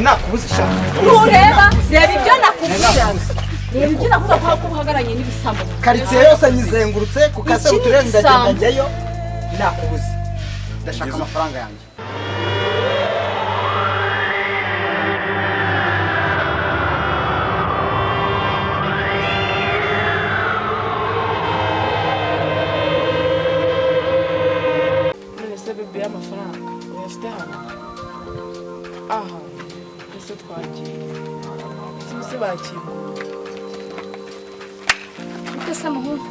nakubuze sha ureba reba ibyo nakubwira reba ibyo nakuvuga ko kubuhagaranye n'ibisambo karitsiye yose nyizengurutse ku kase uturere ndagenda njyayo nakubuze ndashaka amafaranga yanjye bebe amafaranga uyafite hano aha ese twagiye se bakimuye ukasa muhungu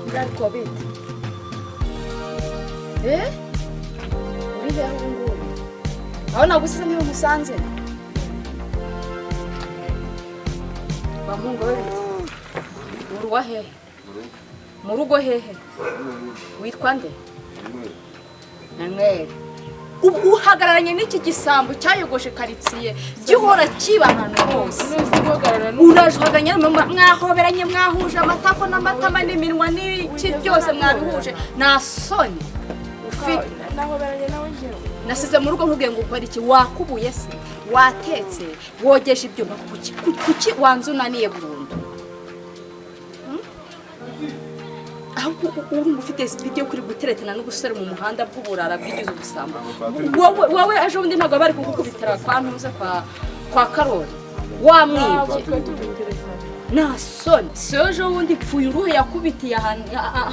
ndari kwa bete uri he aho nguye aho nagusize niho musanze bamungo wewe uruwa hehe mu rugo hehe witwa nde Nange uhagararanye n'iki gisambo cyayogoshe karitsiye gihora kibahana hose urajwaganya mwahoberanye mwahuje amatako n'amatama n'iminwa n'iki byose mwabihuje nasoni ufite nahoberanye nawe njyewe nasize mu rugo nkubwiye ngo ukora iki wakubuye se watetse wogesha ibyo kuki wanzunaniye burundu uri ufite video kuri guteretana no gusara mu muhanda bw'uburara bwigize ubusambo wowe aje undi ntago bari kugukubitira kwa ntuza kwa Karoli wamwibye nasoni soje undi pfuye uruhe yakubitiye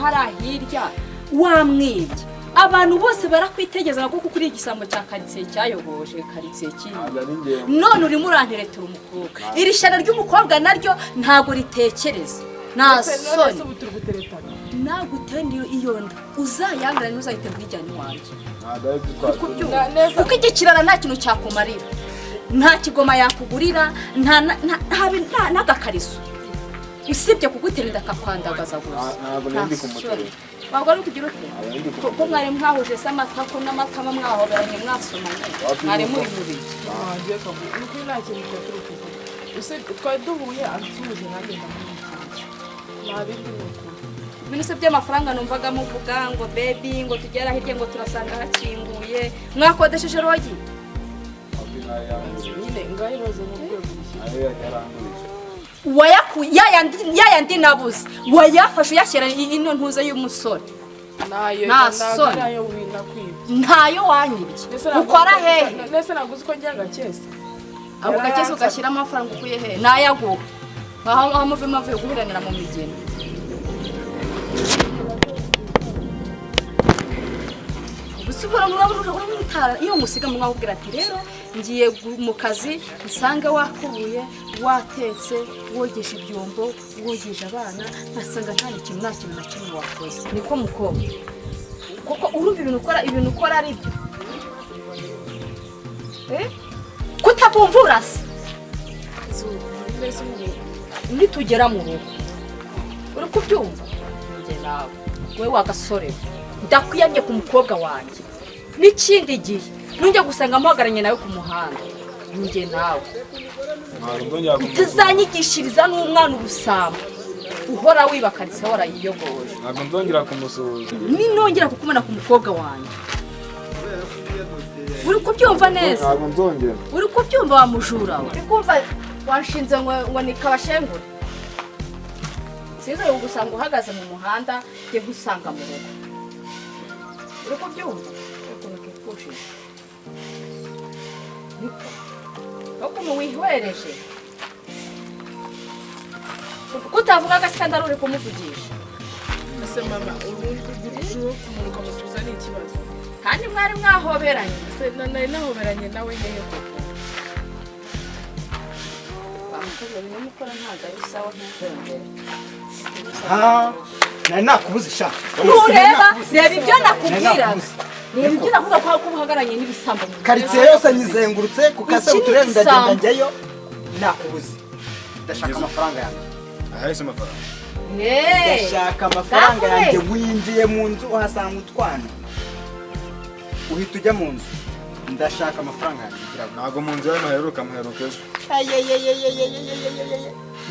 hari hirya wamwibye abantu bose barakwitegeza kuko kuri igisambo cya karitsiye cyayogoje karitsiye kinini none urimo uranteretera umukobwa iri shyano ry'umukobwa naryo ntago ritekereza nasoni nagutendiyo iyo nda uzayangara n'uzahite kwijyana iwanjye kuko igikirana nta kintu cyakumarira nta kigoma yakugurira n'agakariso usibye kuguterinda akakwandagaza gusa ntabwo ari kugira ute ko mwari mwahuje se amatako n'amatama mwahoberanye mwasomanye mwari muri mubiri nuko nta kintu cyaturuka twari duhuye ansuje nanjye nabindi ibintu se by'amafaranga numvaga muvuga ngo baby ngo tugera hirya ngo turasanga hakinguye mwakodesheje rogi nyine ngayibaze mu rwego yayandi nabuze wayafashe uyashyira ino ntuza y'umusore ntayo wanyibye ukora hehe nese naguze ko njya gakese ako gakese ugashyira amafaranga ukuye hehe nayaguha aho amuvemo avuye guhiranira mu migeni usubira murabutara iyo musiga mwabwira ati rero ngiye mu kazi nsanga wakubuye watetse wogesha ibyombo wogeje abana nasanga nta kintu na kimwe wakoze niko mukobwa kuko urumva ibintu ukora ari byo kutabumvura se nitugera mu rugo uri kubyumva njye nawe wowe wagasore ndakwiyamye ku mukobwa wanjye n'ikindi gihe nujya gusanga muhagaranye nawe ku muhanda njye nawe tuzanyigishiriza n'umwana ubusambo uhora wibakaritse warayiyogoje ntabwo nzongera kumusuhuza ninongera kukubona ku mukobwa wanjye uri kubyumva neza ntabwo nzongera uri kubyumva wa mujura uri kumva washinze ngo nikabashengure sizo ugusanga uhagaze mu muhanda ngiye gusanga mu rugo uri kubyumva ukuntu kipfushije ukuntu wihwereje kutavuga agasikandaro uri kumuvugisha ese mama urundi rw'urujo kumuruka musuza ni ikibazo kandi mwari mwahoberanye nari nahoberanye nawe hehe koko bamukoze bimwe mukora ntabwo ari sawa ntuzongere nari nakubuze sha ureba reba ibyo nakubwira reba ibyo nakuvuga ko uhagaranye n'ibisambo karitsiye yose nyizengurutse ku kase uturere ndagenda njyayo nakubuze ndashaka amafaranga yanjye ahahise amafaranga ndashaka amafaranga yanjye winjiye mu nzu uhasanga utwana uhita ujya mu nzu ndashaka amafaranga yanjye ntabwo mu nzu yawe muheruka ejo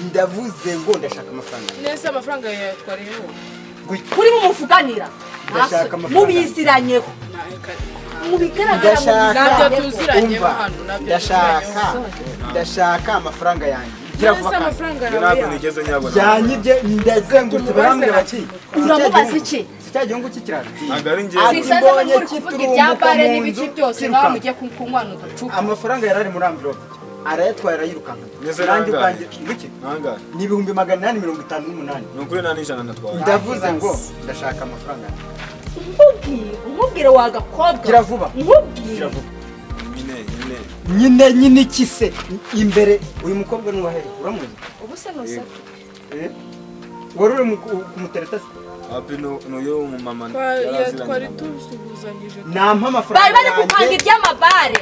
ndavuze ngo ndashaka amafaranga nese amafaranga yatwariyeho kuri mumuvuganira mubiziranyeho mu bigaragara nabyo tuziranye hano nabyo ndashaka amafaranga yanjye amafaranga ntabwo nigeze nyabona yanyibye ndazengurutse barambwira bati uramubaza iki cyagiye ngo kikirara ntabwo ari njye sisaza muri kuvuga ibya bare n'ibiki byose ngaho mujye kunywana uducupa amafaranga yarari muri amvirope arayatwaye arayirukanka nanjye ubwanjye ngiki ni 858 ni ukuri nta n'ijana natwaye ndavuze ngo ndashaka amafaranga nkubwire wagakobwa gira vuba nkubwire nyine ikise imbere uyu mukobwa ni wahere uramuzi ubu se nose wari uri kumutereta se api n'uyu mumama twari tusuhuzanyije nampa amafaranga bari gupanga iby'amabare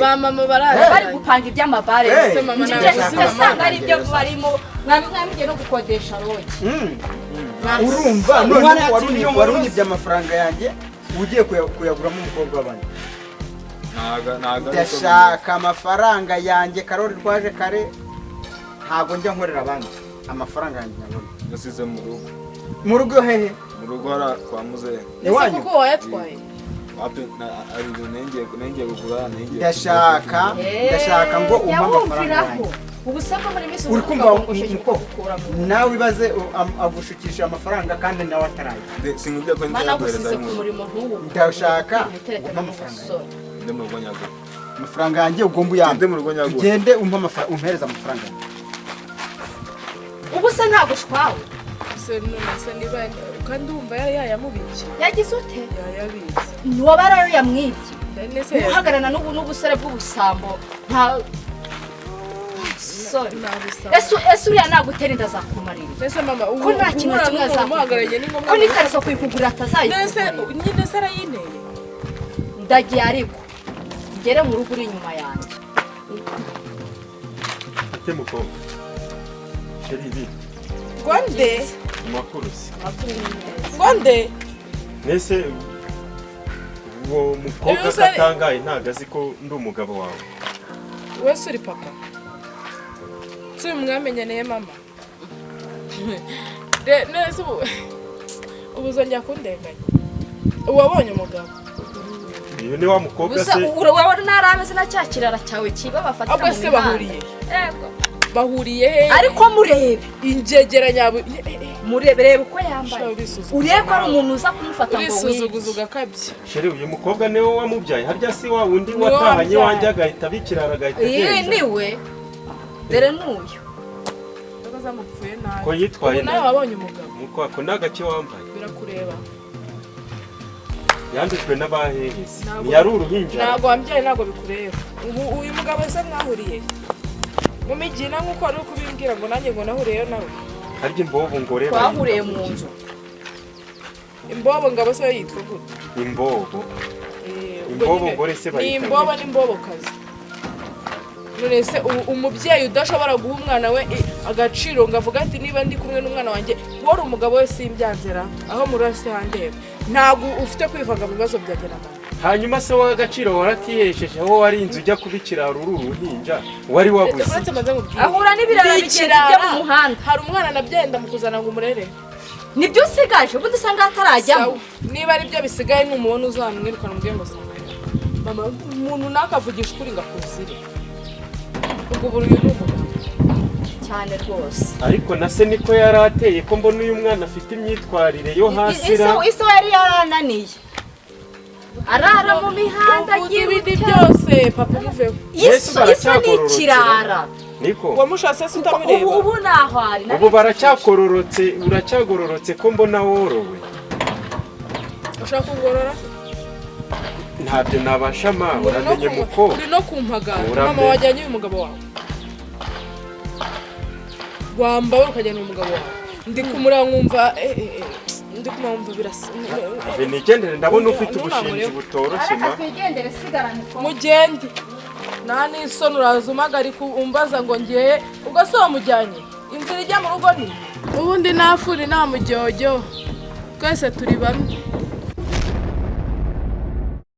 ba mama bari gupanga iby'amabare mama nasanga ari ibyo barimo mwamije no gukodesha rogi urumva none wari unyibye amafaranga yanjye ugiye kuyaguramo umukobwa w'abandi ndashaka amafaranga yanjye Karori rwaje kare ntago njya nkorera abandi amafaranga yanjye nyabona yasize mu rugo hehe mu rugo hara kwa muzehe iwanyu kuko wayatwaye api ari nenge kugura nenge ndashaka ngo umpa amafaranga yanjye ubusaka muri misi uri kumva nawe wibaze agushukisha amafaranga kandi nawe ataraye singubye ko nzaguhereza ku murimo ntuwo ndashaka umpa amafaranga ndi mu rugo nyago amafaranga yanjye ugomba uyambe ndi mu rugo nyago ugende umpa amafaranga umpereza amafaranga ubu se ntago shwawe se none niba kandi umva yayamubikiye yagize ute yayabitse niwo barayo yamwibye uhagarana n'ubusore bw'ubusambo nta ese uriya nagutera inda zakumarira ese mama ko nta kintu kimwe azamuhagaranye ni ngombwa ko n'ikariso kuyikugura atazayikugurira nyine se arayineye ndagiye ariko ngere mu rugo uri inyuma yanjye ate mukobwa sheri ibi Gonde makurusi Gonde nese uwo mukobwa katangaye ntago azi ko ndi umugabo wawe wese uri papa si mwamenyaniye mama nese ubu uzongera kundenganya wabonye umugabo iyo ni wa mukobwa se urabona narameze na cya kirara cyawe kiba bafatira mu mihanda bahuriye he ariko murebe ingegera nyabo reba uko yambaye urebe ko ari umuntu uza kumufata ngo wisuzuguza ugakabye sheri uyu mukobwa niwe wamubyaye harya si wa wundi watahanye wanjye agahita bikirara agahita agenda niwe dore n'uyu zamupfuye nabi ko yitwaye nawe wabonye umugabo mukwako n'agake wambaye birakureba yanditswe n'abahehesi ntiyari uruhinja ntabwo wambyaye ntabwo bikureba uyu mugabo se mwahuriye mu migina nk'uko wari kubimbwira ngo nanjye ngo nahuriyeyo nawe harya imbobo ngo reba twahuriye mu nzu imbobo ngabo se yitwa gute imbobo ngore se bayita ni imbobo n'imbobo kazi none se umubyeyi udashobora guha umwana we agaciro ngo avuga ati niba ndi kumwe n'umwana wanjye wari umugabo we simbyanzira aho murase handeba ntabwo ufite kwivanga mu bibazo bya gerama hanyuma se w'agaciro waratihesheje aho wari inzu ujya kubikira ruru ruhinja wari wabuze ahura n'ibirara bigenzi byo mu muhanda hari umwana nabyenda mu kuzana ngo umurere nibyo usigaje ubundi usanga hatarajyamo niba ari byo bisigaye n'umubona uzamwirukana umubwiye ngo sanga mama umuntu nakavugisha ukuri ngakuzire ubwo buryo n'umugabo cyane rwose ariko na se niko yari ateye ko mbona uyu mwana afite imyitwarire yo hasi ise yari yarananiye arara mu mihanda y'ibindi byose papa muveho Yesu n'ikirara niko wamushatse se utamureba ubu naho ari ubu uracyagororotse ko mbona worowe ushaka kugorora ntabyo nabasha ma uramenye muko uri no kumpagara mama wajyanye uyu mugabo wawe wambaye ukajyana umugabo wawe ndi kumura nkumva ndi kumva birasa nigendere ndabona ufite ubushinzi butoroshye ma mugende nta n'isoni uraza umagarika umbaza ngo ngiye ubwo se wamujyanye inzira ijya mu rugo ni ubundi nta furi nta mujyojyo twese turi bamwe